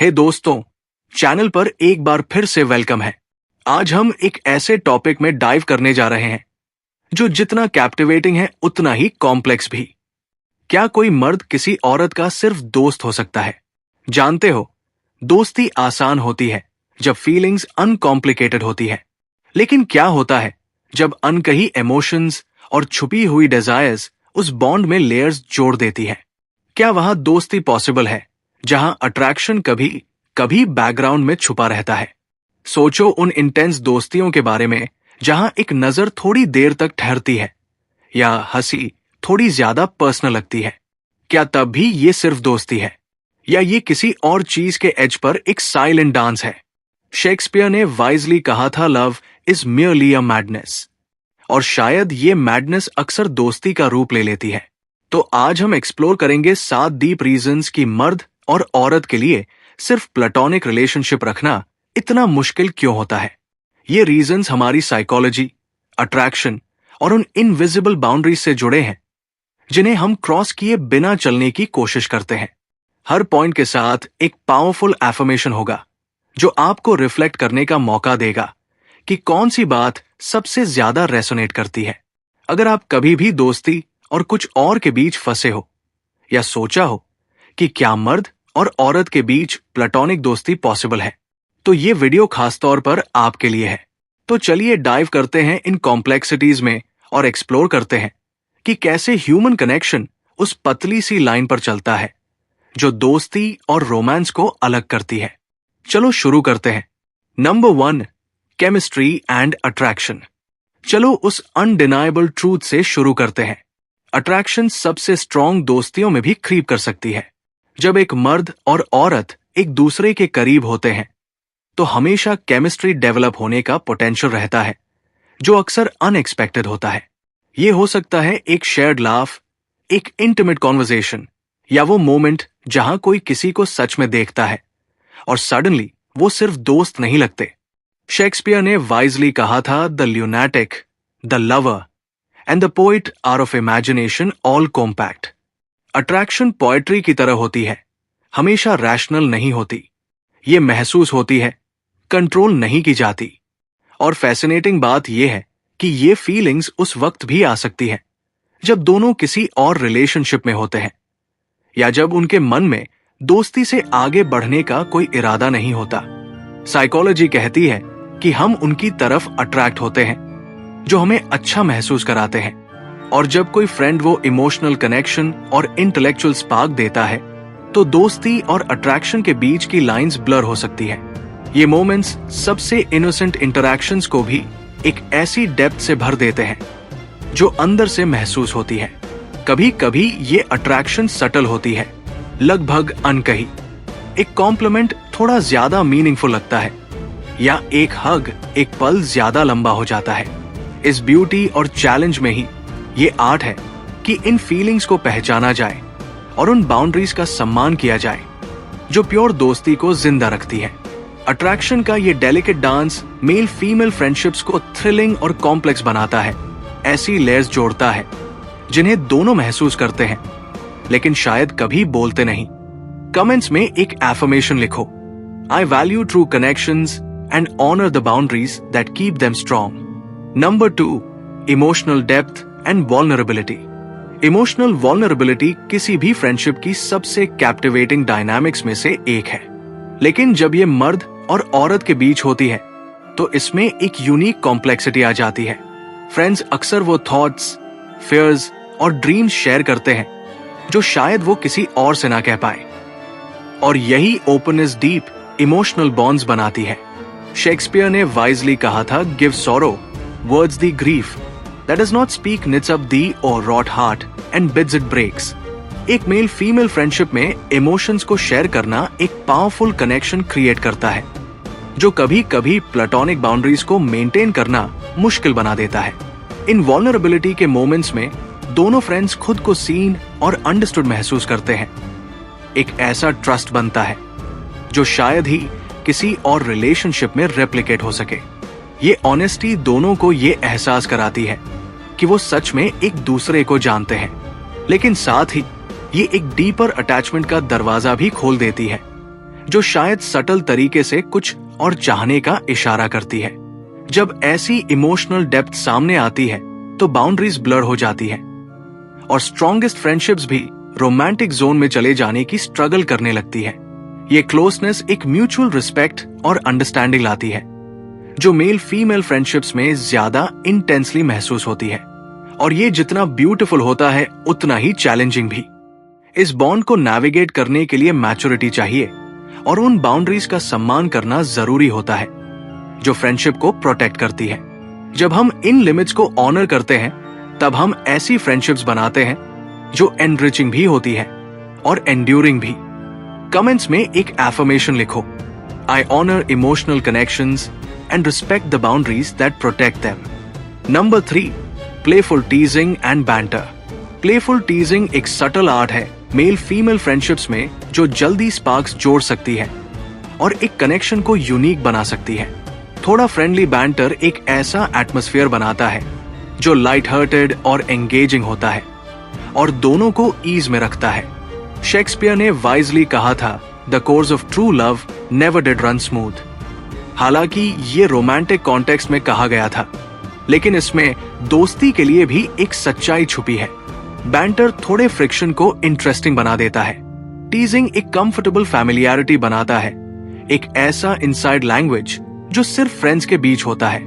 हे दोस्तों, चैनल पर एक बार फिर से वेलकम है। आज हम एक ऐसे टॉपिक में डाइव करने जा रहे हैं जो जितना कैप्टिवेटिंग है उतना ही कॉम्प्लेक्स भी। क्या कोई मर्द किसी औरत का सिर्फ दोस्त हो सकता है? जानते हो, दोस्ती आसान होती है जब फीलिंग्स अनकॉम्प्लिकेटेड होती है, लेकिन क्या होता है जब अनकही इमोशंस और छुपी हुई डिजायर्स उस बॉन्ड में लेयर्स जोड़ देती है? क्या वहां दोस्ती पॉसिबल है जहां अट्रैक्शन कभी कभी बैकग्राउंड में छुपा रहता है? सोचो उन इंटेंस दोस्तियों के बारे में जहां एक नजर थोड़ी देर तक ठहरती है या हंसी थोड़ी ज्यादा पर्सनल लगती है। क्या तब भी ये सिर्फ दोस्ती है या ये किसी और चीज के एज पर एक साइलेंट डांस है? शेक्सपियर ने वाइजली कहा था, love is merely a madness, और शायद ये मैडनेस अक्सर दोस्ती का रूप ले लेती है। तो आज हम एक्सप्लोर करेंगे 7 डीप रीजंस कि मर्द और औरत के लिए सिर्फ प्लेटोनिक रिलेशनशिप रखना इतना मुश्किल क्यों होता है। ये रीजंस हमारी साइकोलॉजी, अट्रैक्शन और उन इनविजिबल बाउंड्रीज से जुड़े हैं जिन्हें हम क्रॉस किए बिना चलने की कोशिश करते हैं। हर पॉइंट के साथ एक पावरफुल एफर्मेशन होगा जो आपको रिफ्लेक्ट करने का मौका देगा कि कौन सी बात सबसे ज्यादा रेसोनेट करती है। अगर आप कभी भी दोस्ती और कुछ और के बीच फंसे हो या सोचा हो कि क्या मर्द और औरत के बीच प्लेटोनिक दोस्ती पॉसिबल है, तो ये वीडियो खासतौर पर आपके लिए है। तो चलिए डाइव करते हैं इन कॉम्प्लेक्सिटीज में और एक्सप्लोर करते हैं कि कैसे ह्यूमन कनेक्शन उस पतली सी लाइन पर चलता है जो दोस्ती और रोमांस को अलग करती है। चलो शुरू करते हैं। Number 1, chemistry and attraction. चलो उस अनडिनाइबल ट्रूथ से शुरू करते हैं। अट्रैक्शन सबसे स्ट्रॉन्ग दोस्तियों में भी क्रीप कर सकती है। जब एक मर्द और औरत एक दूसरे के करीब होते हैं तो हमेशा केमिस्ट्री डेवलप होने का पोटेंशियल रहता है जो अक्सर अनएक्सपेक्टेड होता है। ये हो सकता है एक शेयर्ड लाफ, एक इंटीमेट कॉन्वर्सेशन या वो मोमेंट जहां कोई किसी को सच में देखता है और सडनली वो सिर्फ दोस्त नहीं लगते। शेक्सपियर ने वाइजली कहा था, the lunatic, the lover and the poet are of imagination all compact. Attraction poetry की तरह होती है, हमेशा रैशनल नहीं होती। ये महसूस होती है, कंट्रोल नहीं की जाती। और फैसिनेटिंग बात यह है कि ये फीलिंग्स उस वक्त भी आ सकती है जब दोनों किसी और रिलेशनशिप में होते हैं या जब उनके मन में दोस्ती से आगे बढ़ने का कोई इरादा नहीं होता। साइकोलॉजी कहती है कि हम उनकी तरफ अट्रैक्ट होते हैं जो हमें अच्छा महसूस कराते हैं, और जब कोई फ्रेंड वो इमोशनल कनेक्शन और इंटेलेक्चुअल स्पार्क देता है तो दोस्ती और अट्रैक्शन के बीच की लाइंस ब्लर हो सकती है। ये मोमेंट्स सबसे इनोसेंट इंटरैक्शंस को भी एक ऐसी डेप्थ से भर देते हैं जो अंदर से महसूस होती है। कभी कभी ये अट्रैक्शन सटल होती है, लगभग अनकही। एक कॉम्प्लीमेंट थोड़ा ज्यादा मीनिंगफुल लगता है या एक हग एक पल ज्यादा लंबा हो जाता है। इस ब्यूटी और चैलेंज में ही ये आर्ट है कि इन फीलिंग्स को पहचाना जाए और उन बाउंड्रीज का सम्मान किया जाए जो प्योर दोस्ती को जिंदा रखती है। अट्रैक्शन का ये delicate dance mail female friendships को थ्रिलिंग और कॉम्प्लेक्स बनाता है, ऐसी लेयर्स जोड़ता है जिन्हें दोनों महसूस करते हैं लेकिन शायद कभी बोलते नहीं। कमेंट्स में एक एफर्मेशन लिखो, I value true connections and honour the boundaries that keep them strong. Number 2, emotional depth and vulnerability. Emotional vulnerability किसी भी फ्रेंडशिप की सबसे कैप्टिवेटिंग डायनामिक्स में से एक है, लेकिन जब ये मर्द और औरत के बीच होती है तो इसमें एक यूनिक कॉम्प्लेक्सिटी आ जाती है। फ्रेंड्स अक्सर वो थॉट्स, फियर्स और ड्रीम्स शेयर करते हैं जो शायद वो किसी और से ना कह पाए, और यही ओपननेस डीप इमोशनल बॉन्ड्स बनाती है। शेक्सपियर ने वाइजली कहा था, give sorrow words the grief that does not speak knits up thee or wrought heart and bids it breaks। एक मेल फीमेल फ्रेंडशिप में इमोशंस को शेयर करना एक पावरफुल कनेक्शन क्रिएट करता है जो कभी कभी प्लेटोनिक बाउंड्रीज को मेंटेन करना मुश्किल बना देता है। इन वल्नरेबिलिटी के मोमेंट्स में दोनों फ्रेंड्स खुद को सीन और अंडरस्टूड महसूस करते हैं। एक ऐसा ट्रस्ट बनता है जो शायद ही किसी और रिलेशनशिप में रेप्लिकेट हो सके। ये ऑनेस्टी दोनों को ये एहसास कराती है कि वो सच में एक दूसरे को जानते हैं, लेकिन साथ ही ये एक डीपर अटैचमेंट का दरवाजा भी खोल देती है जो शायद सटल तरीके से कुछ और चाहने का इशारा करती है। जब ऐसी इमोशनल डेप्थ सामने आती है तो बाउंड्रीज ब्लर हो जाती है और स्ट्रॉन्गेस्ट फ्रेंडशिप्स भी रोमांटिक जोन में चले जाने की स्ट्रगल करने लगती है। ये क्लोजनेस एक म्यूचुअल रिस्पेक्ट और अंडरस्टैंडिंग लाती है, जो मेल फीमेल फ्रेंडशिप्स में ज्यादा इंटेंसली महसूस होती है। और ये जितना ब्यूटीफुल होता है उतना ही चैलेंजिंग भी। इस बॉन्ड को नेविगेट करने के लिए मैच्योरिटी चाहिए और उन बाउंड्रीज का सम्मान करना जरूरी होता है जो फ्रेंडशिप को प्रोटेक्ट करती है। जब हम इन लिमिट्स को ऑनर करते हैं तब हम ऐसी फ्रेंडशिप्स बनाते हैं जो एनरिचिंग भी होती है और एंड्यूरिंग भी। कमेंट्स में एक एफर्मेशन लिखो, I honour emotional connections and respect the boundaries that protect them. Number 3, playful teasing and banter. Playful teasing एक सटल आर्ट है मेल फीमेल फ्रेंडशिप्स में जो जल्दी स्पार्क्स जोड़ सकती है और एक कनेक्शन को यूनिक बना सकती है। थोड़ा फ्रेंडली बैंटर एक ऐसा एटमॉस्फेयर बनाता है जो लाइट हार्टेड और एंगेजिंग होता है और दोनों को ईज में रखता है। शेक्सपियर ने वाइजली कहा था, the course of true love never did run smooth. हालांकि ये रोमांटिक कॉन्टेक्स्ट में कहा गया था, लेकिन इसमें दोस्ती के लिए भी एक सच्चाई छुपी है। बैंटर थोड़े फ्रिक्शन को इंटरेस्टिंग बना देता है। टीजिंग एक कंफर्टेबल फैमिलियरिटी बनाता है, एक ऐसा इनसाइड लैंग्वेज जो सिर्फ फ्रेंड्स के बीच होता है।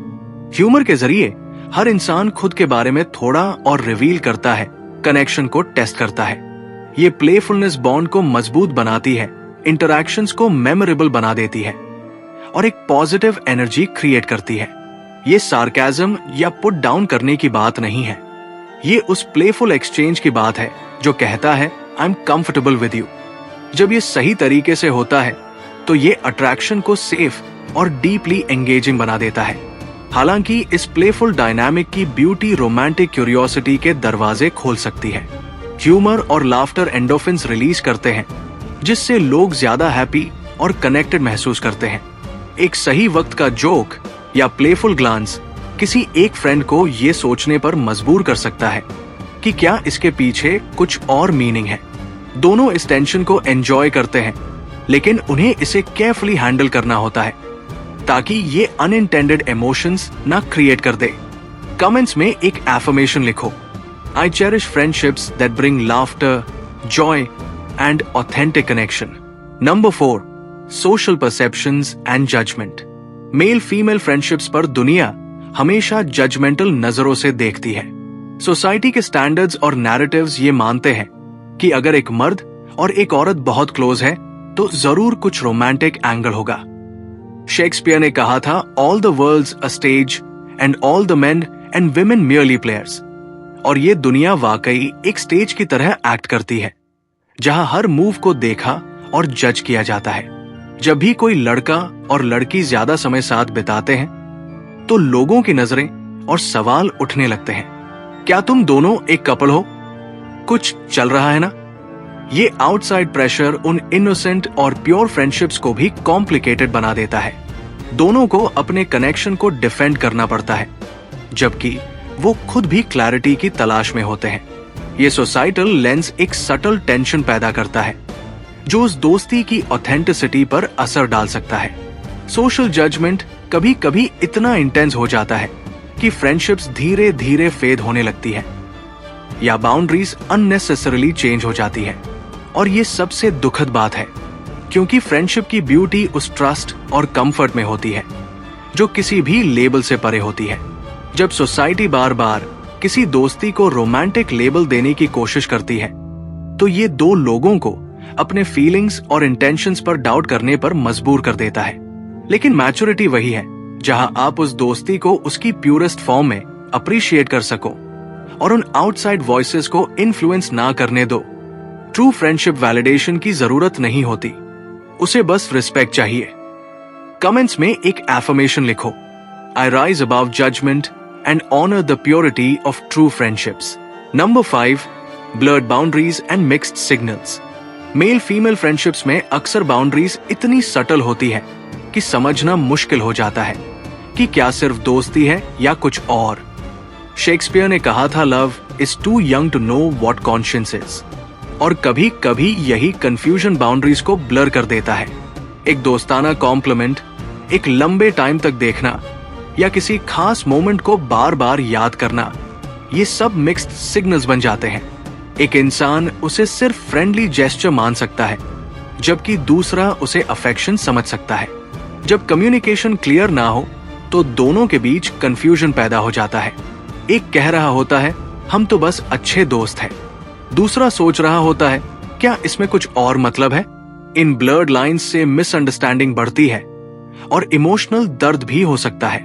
ह्यूमर के जरिए हर इंसान खुद के बारे में थोड़ा और रिवील करता है, कनेक्शन को टेस्ट करता है। ये प्लेफुलनेस बॉन्ड को मजबूत बनाती है, इंटरैक्शंस को मेमोरेबल बना देती है और एक पॉजिटिव एनर्जी क्रिएट करती है। ये सार्केज्म या पुट डाउन करने की बात नहीं है, ये उस प्लेफुल एक्सचेंज की बात है जो कहता है, I am comfortable with you. जब ये सही तरीके से होता है तो ये अट्रैक्शन को सेफ और डीपली एंगेजिंग बना देता है। हालांकि इस प्लेफुल डायनामिक की ब्यूटी रोमांटिक क्यूरियोसिटी के दरवाजे खोल सकती है। ह्यूमर और लाफ्टर एंडोफिन्स रिलीज करते हैं जिससे लोग ज्यादा हैप्पी और कनेक्टेड महसूस करते हैं। एक सही वक्त का जोक या प्लेफुल ग्लांस किसी एक फ्रेंड को ये सोचने पर मजबूर कर सकता है कि क्या इसके पीछे कुछ और मीनिंग है। दोनों इस टेंशन को एंजॉय करते हैं, लेकिन उन्हें इसे केयरफुली हैंडल करना होता है ताकि ये अनइंटेंडेड इमोशंस ना क्रिएट कर दे। कमेंट्स में एक एफर्मेशन लिखो, I cherish friendships that bring laughter, joy and authentic connection. Number 4, social perceptions and judgment. Male female friendships पर दुनिया हमेशा जजमेंटल नजरों से देखती है। सोसाइटी के स्टैंडर्ड्स और नैरेटिव्स ये मानते हैं कि अगर एक मर्द और एक औरत बहुत क्लोज है तो जरूर कुछ रोमांटिक एंगल होगा। शेक्सपियर ने कहा था, all the world's a stage and all the men and women merely players. और ये दुनिया वाकई एक स्टेज की तरह एक्ट करती है जहां हर मूव को देखा और जज किया जाता है। जब भी कोई लड़का और लड़की ज्यादा समय साथ बिताते हैं तो लोगों की नजरें और सवाल उठने लगते हैं, क्या तुम दोनों एक कपल हो? कुछ चल रहा है ना? ये आउटसाइड प्रेशर उन इनोसेंट और प्योर फ्रेंडशिप्स को भी कॉम्प्लिकेटेड बना देता है। दोनों को अपने कनेक्शन को डिफेंड करना पड़ता है, जबकि वो खुद भी क्लैरिटी की तलाश में होते हैं। ये सोसाइटल लेंस एक सटल टेंशन पैदा करता है जो उस दोस्ती की ऑथेंटिसिटी पर असर डाल सकता है। सोशल जजमेंट कभी कभी इतना इंटेंस हो जाता है कि फ्रेंडशिप्स धीरे धीरे फेड होने लगती है या बाउंड्रीज अननेसेसरीली चेंज हो जाती है। और ये सबसे दुखद बात है, क्योंकि फ्रेंडशिप की ब्यूटी उस ट्रस्ट और कंफर्ट में होती है जो किसी भी लेबल से परे होती है। जब सोसाइटी बार बार किसी दोस्ती को रोमांटिक लेबल देने की कोशिश करती है तो ये दो लोगों को अपने फीलिंग्स और इंटेंशंस पर डाउट करने पर मजबूर कर देता है। लेकिन मैच्योरिटी वही है जहां आप उस दोस्ती को उसकी प्यूरेस्ट फॉर्म में अप्रिशिएट कर सको और उन आउटसाइड वॉइसेस को इन्फ्लुएंस ना करने दो। ट्रू फ्रेंडशिप वैलिडेशन की जरूरत नहीं होती, उसे बस रिस्पेक्ट चाहिए। कमेंट्स में एक एफर्मेशन लिखो, I rise above judgment and honour the purity of true friendships. Number 5, blurred boundaries and mixed signals. Male female friendships में अक्सर बाउंड्रीज इतनी सटल होती है कि समझना मुश्किल हो जाता है कि क्या सिर्फ दोस्ती है या कुछ और। शेक्सपियर ने कहा था, love is too young to know what conscience is. और कभी कभी यही कंफ्यूजन बाउंड्रीज को ब्लर कर देता है। एक दोस्ताना कॉम्प्लीमेंट, एक लंबे टाइम तक देखना या किसी खास मोमेंट को बार बार याद करना, ये सब मिक्स्ड सिग्नल्स बन जाते हैं। एक इंसान उसे सिर्फ फ्रेंडली जेस्चर मान सकता है, जबकि दूसरा उसे अफेक्शन समझ सकता है। जब कम्युनिकेशन क्लियर ना हो तो दोनों के बीच कंफ्यूजन पैदा हो जाता है। एक कह रहा होता है हम तो बस अच्छे दोस्त हैं, दूसरा सोच रहा होता है क्या इसमें कुछ और मतलब है। इन ब्लर्ड लाइंस से मिसअंडरस्टैंडिंग बढ़ती है और इमोशनल दर्द भी हो सकता है।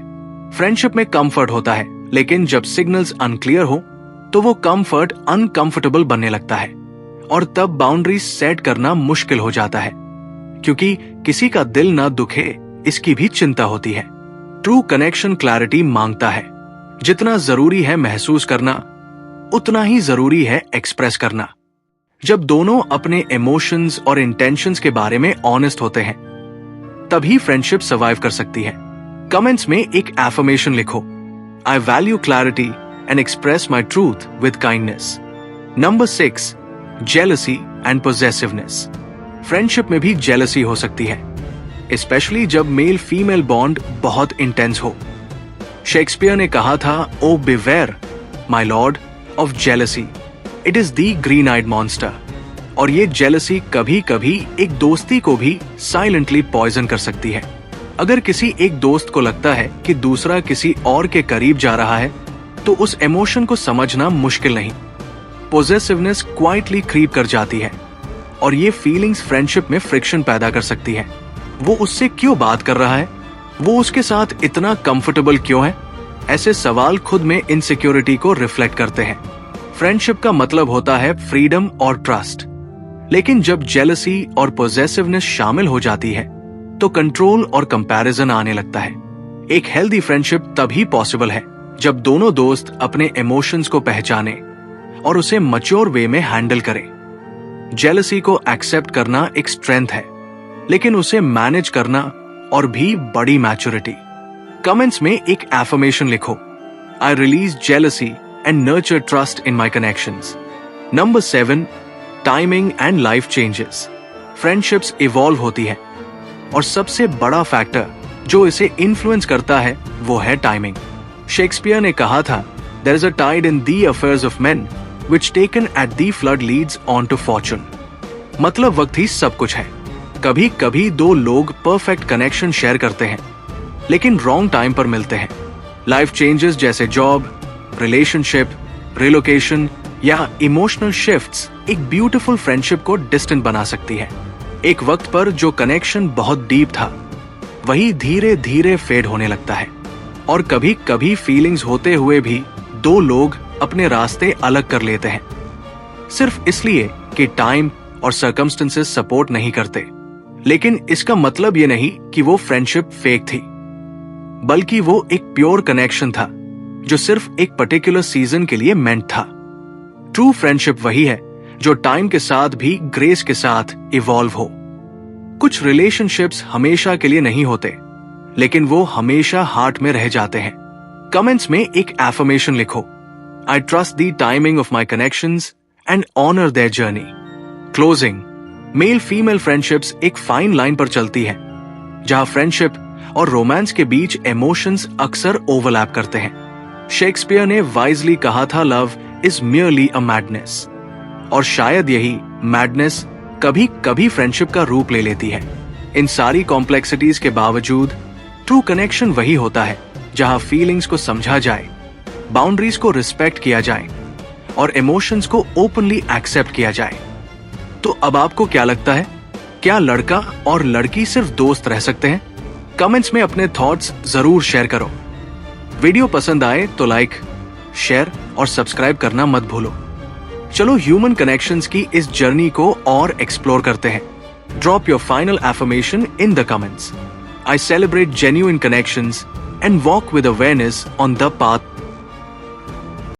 फ्रेंडशिप में कंफर्ट होता है, लेकिन जब सिग्नल्स अनक्लियर हो तो वो कंफर्ट अनकंफर्टेबल बनने लगता है और तब बाउंड्रीज सेट करना मुश्किल हो जाता है, क्योंकि किसी का दिल ना दुखे इसकी भी चिंता होती है। ट्रू कनेक्शन क्लैरिटी मांगता है। जितना जरूरी है महसूस करना, उतना ही जरूरी है एक्सप्रेस करना। जब दोनों अपने इमोशंस और इंटेंशंस के बारे में ऑनेस्ट होते हैं, तभी फ्रेंडशिप सर्वाइव कर सकती है। कमेंट्स में एक एफर्मेशन लिखो, I value clarity and express my truth with kindness. Number 6, jealousy and possessiveness. Friendship में भी जेलसी हो सकती है, स्पेशली जब मेल फीमेल बॉन्ड बहुत इंटेंस हो। शेक्सपियर ने कहा था, O beware my lord of jealousy, it is the green eyed monster. और ये जेलसी कभी कभी एक दोस्ती को भी साइलेंटली पॉइजन कर सकती है। अगर किसी एक दोस्त को लगता है कि दूसरा किसी और के करीब जा रहा है, तो उस इमोशन को समझना मुश्किल नहीं। पोजेसिवनेस क्वाइटली क्रीप कर जाती है और ये फीलिंग्स फ्रेंडशिप में फ्रिक्शन पैदा कर सकती है। वो उससे क्यों बात कर रहा है, वो उसके साथ इतना कंफर्टेबल क्यों है, ऐसे सवाल खुद में इनसिक्योरिटी को रिफ्लेक्ट करते हैं। फ्रेंडशिप का मतलब होता है फ्रीडम और ट्रस्ट, लेकिन जब जेलसी और पोजेसिवनेस शामिल हो जाती है तो कंट्रोल और कंपैरिजन आने लगता है। एक हेल्दी फ्रेंडशिप तभी पॉसिबल है जब दोनों दोस्त अपने इमोशंस को पहचाने और उसे मैच्योर वे में हैंडल करें। जेलसी को एक्सेप्ट करना एक स्ट्रेंथ है, लेकिन उसे मैनेज करना और भी बड़ी मैच्योरिटी। कमेंट्स में एक एफर्मेशन लिखो, I release jealousy and nurture trust in my connections. Number 7, timing and life changes. Friendships evolve होती है और सबसे बड़ा फैक्टर जो इसे इन्फ्लुएंस करता है वो है टाइमिंग। शेक्सपियर ने कहा था, there is a tide in the affairs of men which taken at the flood leads on to fortune. मतलब वक्त ही सब कुछ है। कभी कभी दो लोग परफेक्ट कनेक्शन शेयर करते हैं, लेकिन रॉन्ग टाइम पर मिलते हैं। लाइफ चेंजेस जैसे जॉब, रिलेशनशिप, रिलोकेशन या इमोशनल शिफ्ट्स एक ब्यूटीफुल फ्रेंडशिप को डिस्टेंट बना सकती है। एक वक्त पर जो कनेक्शन बहुत डीप था, वही धीरे धीरे फेड होने लगता है। और कभी कभी फीलिंग्स होते हुए भी दो लोग अपने रास्ते अलग कर लेते हैं, सिर्फ इसलिए कि टाइम और सर्कमस्टेंसेस सपोर्ट नहीं करते। लेकिन इसका मतलब ये नहीं कि वो फ्रेंडशिप फेक थी, बल्कि वो एक प्योर कनेक्शन था जो सिर्फ एक पर्टिकुलर सीजन के लिए मेंट था। ट्रू फ्रेंडशिप वही है जो टाइम के साथ भी ग्रेस के साथ इवॉल्व हो। कुछ रिलेशनशिप्स हमेशा के लिए नहीं होते, लेकिन वो हमेशा हार्ट में रह जाते हैं। कमेंट्स में एक एफर्मेशन लिखो, I trust the timing of my connections and honour their journey. Closing, male female friendships एक फाइन लाइन पर चलती है, जहां फ्रेंडशिप और रोमांस के बीच इमोशंस अक्सर ओवरलैप करते हैं। शेक्सपियर ने वाइजली कहा था, love is merely a madness. और शायद यही मैडनेस कभी कभी फ्रेंडशिप का रूप ले लेती है। इन सारी कॉम्प्लेक्सिटीज के बावजूद ट्रू कनेक्शन वही होता है जहां फीलिंग्स को समझा जाए, बाउंड्रीज को रिस्पेक्ट किया जाए और इमोशंस को ओपनली एक्सेप्ट किया जाए। तो अब आपको क्या लगता है, क्या लड़का और लड़की सिर्फ दोस्त रह सकते हैं? कमेंट्स में अपने थॉट्स जरूर शेयर करो। वीडियो पसंद आए तो लाइक, शेयर और सब्सक्राइब करना मत भूलो। चलो ह्यूमन कनेक्शंस की इस जर्नी को और एक्सप्लोर करते हैं। Drop your final affirmation in the comments. I celebrate genuine connections and walk with awareness on the path